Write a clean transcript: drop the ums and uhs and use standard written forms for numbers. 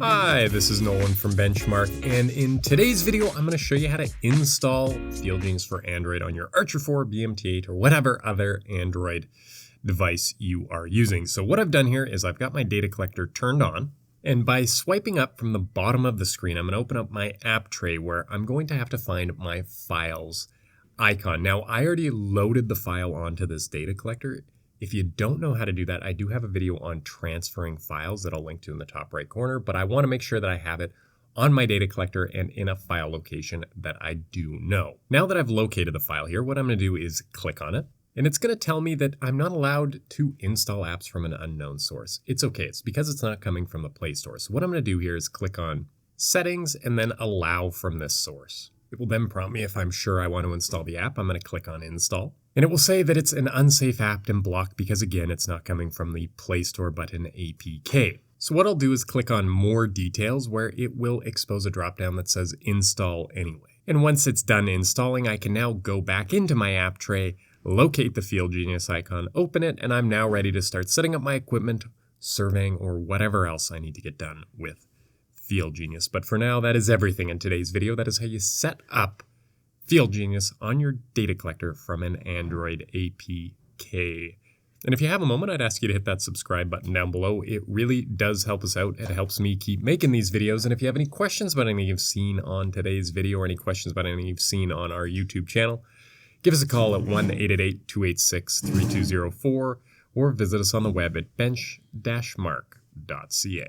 Hi, this is Nolan from Benchmark, and in today's video, I'm going to show you how to install FieldGenius for Android on your Archer 4, BMT8, or whatever other Android device you are using. So what I've done here is I've got my data collector turned on, and by swiping up from the bottom of the screen, I'm going to open up my app tray where I'm going to have to find my files icon. Now, I already loaded the file onto this data collector. If you don't know how to do that, I do have a video on transferring files that I'll link to in the top right corner, but I want to make sure that I have it on my data collector and in a file location that I do know. Now that I've located the file here, what I'm going to do is click on it, and it's going to tell me that I'm not allowed to install apps from an unknown source. It's okay. It's because it's not coming from the Play Store. So what I'm going to do here is click on Settings and then Allow from this source. It will then prompt me if I'm sure I want to install the app. I'm going to click on Install. And it will say that it's an unsafe app and blocked because, again, it's not coming from the Play Store but an APK. So what I'll do is click on More Details, where it will expose a dropdown that says Install Anyway. And once it's done installing, I can now go back into my app tray, locate the FieldGenius icon, open it, and I'm now ready to start setting up my equipment, surveying, or whatever else I need to get done with FieldGenius. But for now, that is everything in today's video. That is how you set up FieldGenius on your data collector from an Android APK. And if you have a moment, I'd ask you to hit that subscribe button down below. It really does help us out. It helps me keep making these videos. And if you have any questions about anything you've seen on today's video or any questions about anything you've seen on our YouTube channel, give us a call at 1-888-286-3204 or visit us on the web at bench-mark.ca.